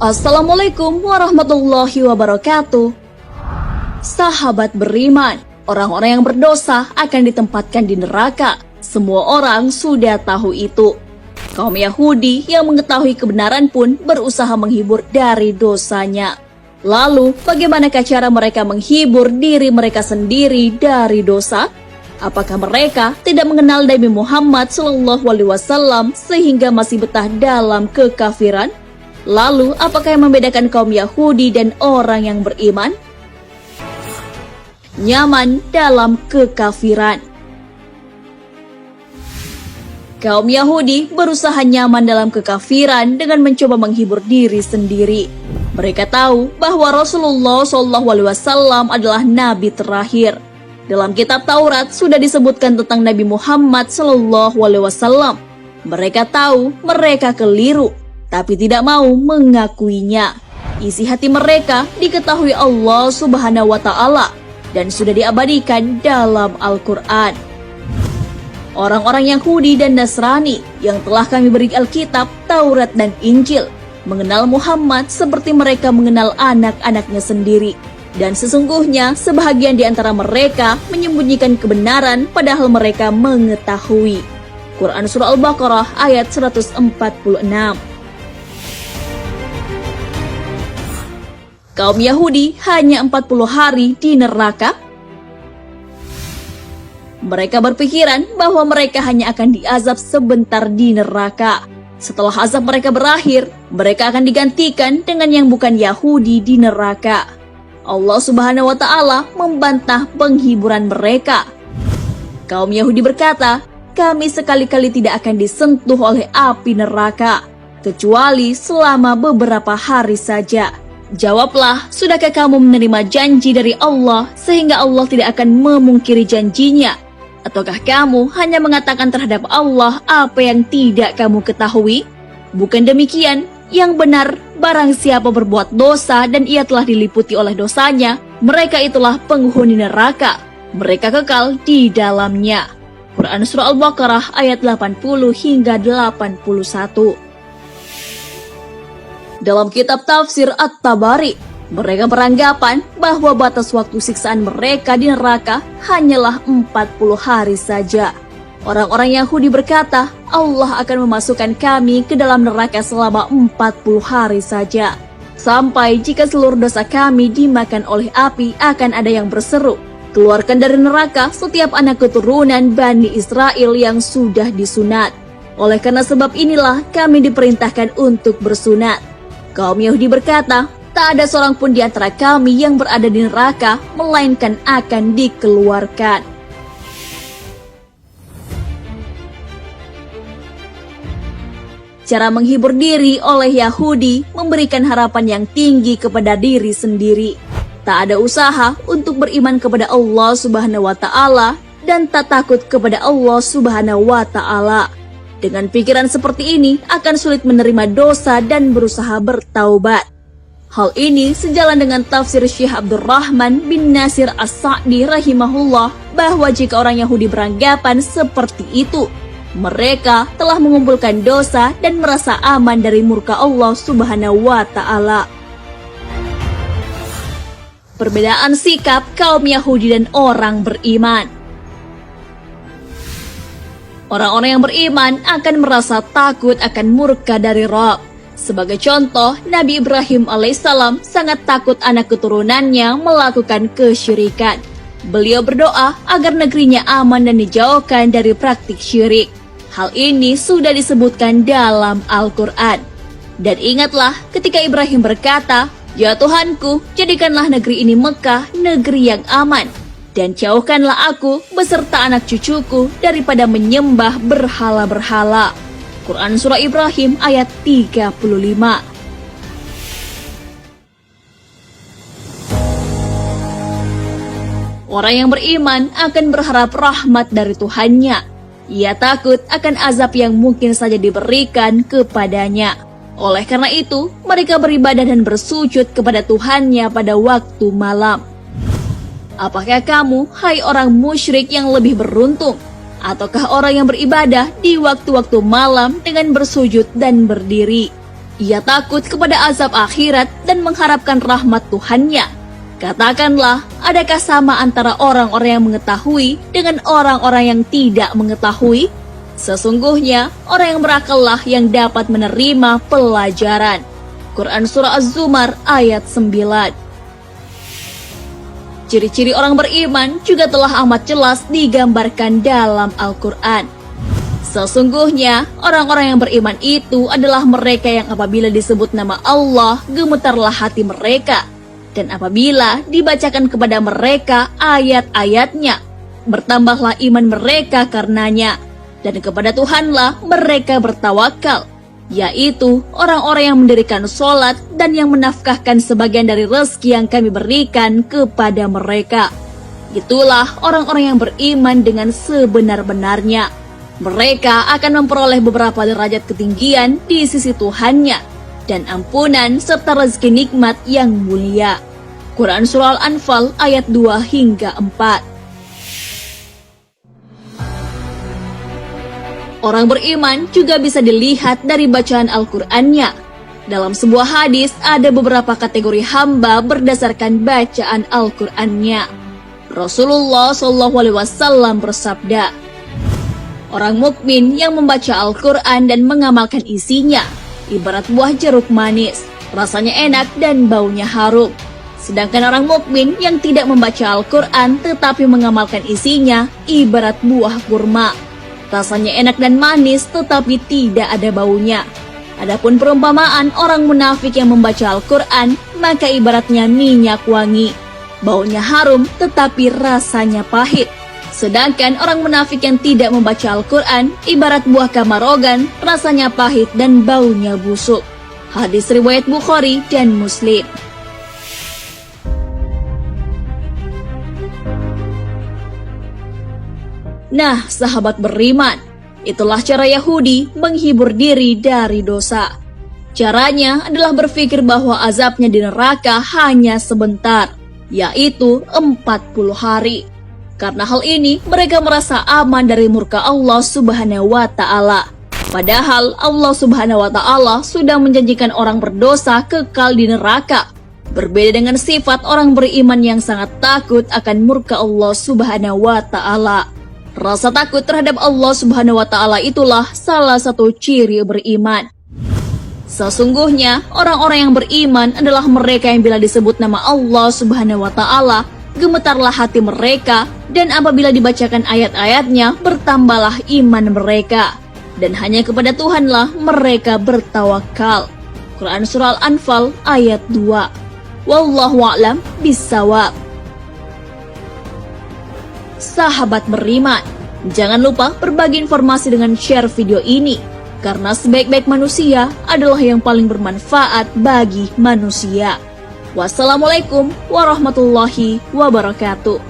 Assalamualaikum warahmatullahi wabarakatuh. Sahabat beriman, orang-orang yang berdosa akan ditempatkan di neraka. Semua orang sudah tahu itu. Kaum Yahudi yang mengetahui kebenaran pun berusaha menghibur dari dosanya. Lalu, bagaimanakah cara mereka menghibur diri mereka sendiri dari dosa? Apakah mereka tidak mengenal Nabi Muhammad SAW sehingga masih betah dalam kekafiran? Lalu, apakah yang membedakan kaum Yahudi dan orang yang beriman? Nyaman dalam kekafiran. Kaum Yahudi berusaha nyaman dalam kekafiran dengan mencoba menghibur diri sendiri. Mereka tahu bahwa Rasulullah SAW adalah nabi terakhir. Dalam kitab Taurat sudah disebutkan tentang Nabi Muhammad SAW. Mereka tahu mereka keliru, tapi tidak mau mengakuinya. Isi hati mereka diketahui Allah Subhanahu wa Ta'ala dan sudah diabadikan dalam Al-Quran. Orang-orang Yahudi dan Nasrani yang telah kami beri Alkitab, Taurat, dan Injil mengenal Muhammad seperti mereka mengenal anak-anaknya sendiri. Dan sesungguhnya sebahagian di antara mereka menyembunyikan kebenaran padahal mereka mengetahui. Quran Surah Al-Baqarah ayat 146. Kaum Yahudi hanya 40 hari di neraka. Mereka berpikiran bahwa mereka hanya akan diazab sebentar di neraka. Setelah azab mereka berakhir, mereka akan digantikan dengan yang bukan Yahudi di neraka. Allah Subhanahu wa Ta'ala membantah penghiburan mereka. Kaum Yahudi berkata, "Kami sekali-kali tidak akan disentuh oleh api neraka, kecuali selama beberapa hari saja." Jawablah, sudahkah kamu menerima janji dari Allah sehingga Allah tidak akan memungkiri janjinya? Ataukah kamu hanya mengatakan terhadap Allah apa yang tidak kamu ketahui? Bukan demikian, yang benar barang siapa berbuat dosa dan ia telah diliputi oleh dosanya, mereka itulah penghuni neraka. Mereka kekal di dalamnya. Quran Surah Al-Baqarah ayat 80 hingga 81. Dalam kitab tafsir At-Tabari, mereka beranggapan bahwa batas waktu siksaan mereka di neraka hanyalah 40 hari saja. Orang-orang Yahudi berkata, Allah akan memasukkan kami ke dalam neraka selama 40 hari saja. Sampai jika seluruh dosa kami dimakan oleh api, akan ada yang berseru, keluarkan dari neraka setiap anak keturunan Bani Israel yang sudah disunat. Oleh karena sebab inilah kami diperintahkan untuk bersunat. Kaum Yahudi berkata, tak ada seorang pun di antara kami yang berada di neraka, melainkan akan dikeluarkan. Cara menghibur diri oleh Yahudi memberikan harapan yang tinggi kepada diri sendiri. Tak ada usaha untuk beriman kepada Allah Subhanahu wa Ta'ala dan tak takut kepada Allah Subhanahu wa Ta'ala. Dengan pikiran seperti ini akan sulit menerima dosa dan berusaha bertaubat. Hal ini sejalan dengan tafsir Syekh Abdurrahman bin Nasir As-Sa'di rahimahullah bahwa jika orang Yahudi beranggapan seperti itu, mereka telah mengumpulkan dosa dan merasa aman dari murka Allah Subhanahu wa Ta'ala. Perbedaan sikap kaum Yahudi dan orang beriman. Orang-orang yang beriman akan merasa takut akan murka dari Rabb. Sebagai contoh, Nabi Ibrahim alaihissalam sangat takut anak keturunannya melakukan kesyirikan. Beliau berdoa agar negerinya aman dan dijauhkan dari praktik syirik. Hal ini sudah disebutkan dalam Al-Quran. Dan ingatlah ketika Ibrahim berkata, "Ya Tuhanku, jadikanlah negeri ini Mekah, negeri yang aman. Dan jauhkanlah aku beserta anak cucuku daripada menyembah berhala-berhala." Quran Surah Ibrahim ayat 35. Orang yang beriman akan berharap rahmat dari Tuhannya. Ia takut akan azab yang mungkin saja diberikan kepadanya. Oleh karena itu, mereka beribadah dan bersujud kepada Tuhannya pada waktu malam. Apakah kamu, hai orang musyrik yang lebih beruntung? Ataukah orang yang beribadah di waktu-waktu malam dengan bersujud dan berdiri? Ia takut kepada azab akhirat dan mengharapkan rahmat Tuhannya. Katakanlah, adakah sama antara orang-orang yang mengetahui dengan orang-orang yang tidak mengetahui? Sesungguhnya, orang yang berakallah yang dapat menerima pelajaran. Quran Surah Az-Zumar ayat 9. Ciri-ciri orang beriman juga telah amat jelas digambarkan dalam Al-Quran. Sesungguhnya, orang-orang yang beriman itu adalah mereka yang apabila disebut nama Allah, gemetarlah hati mereka. Dan apabila dibacakan kepada mereka ayat-ayatnya, bertambahlah iman mereka karenanya. Dan kepada Tuhanlah mereka bertawakal, yaitu orang-orang yang mendirikan sholat dan yang menafkahkan sebagian dari rezeki yang kami berikan kepada mereka. Itulah orang-orang yang beriman dengan sebenar-benarnya. Mereka akan memperoleh beberapa derajat ketinggian di sisi Tuhannya dan ampunan serta rezeki nikmat yang mulia. Quran Surah Al-Anfal ayat 2 hingga 4. Orang beriman juga bisa dilihat dari bacaan Al-Qur'annya. Dalam sebuah hadis ada beberapa kategori hamba berdasarkan bacaan Al-Qur'annya. Rasulullah SAW bersabda, orang mukmin yang membaca Al-Quran dan mengamalkan isinya, ibarat buah jeruk manis, rasanya enak dan baunya harum. Sedangkan orang mukmin yang tidak membaca Al-Quran tetapi mengamalkan isinya, ibarat buah kurma, rasanya enak dan manis tetapi tidak ada baunya. Adapun perumpamaan orang munafik yang membaca Al-Quran, maka ibaratnya minyak wangi, baunya harum tetapi rasanya pahit. Sedangkan orang munafik yang tidak membaca Al-Quran, ibarat buah kamarogan, rasanya pahit dan baunya busuk. Hadis riwayat Bukhari dan Muslim. Nah, sahabat beriman, itulah cara Yahudi menghibur diri dari dosa. Caranya adalah berpikir bahwa azabnya di neraka hanya sebentar, yaitu 40 hari. Karena hal ini, mereka merasa aman dari murka Allah Subhanahu wa Ta'ala. Padahal Allah Subhanahu wa Ta'ala sudah menjanjikan orang berdosa kekal di neraka. Berbeda dengan sifat orang beriman yang sangat takut akan murka Allah Subhanahu wa Ta'ala. Rasa takut terhadap Allah Subhanahu wa Ta'ala itulah salah satu ciri beriman. Sesungguhnya, orang-orang yang beriman adalah mereka yang bila disebut nama Allah Subhanahu wa Ta'ala, gemetarlah hati mereka, dan apabila dibacakan ayat-ayatnya, bertambahlah iman mereka. Dan hanya kepada Tuhanlah mereka bertawakal. Quran Surah Al-Anfal ayat 2. Wallahu a'lam bissawab. Sahabat beriman, jangan lupa berbagi informasi dengan share video ini, karena sebaik-baik manusia adalah yang paling bermanfaat bagi manusia. Wassalamualaikum warahmatullahi wabarakatuh.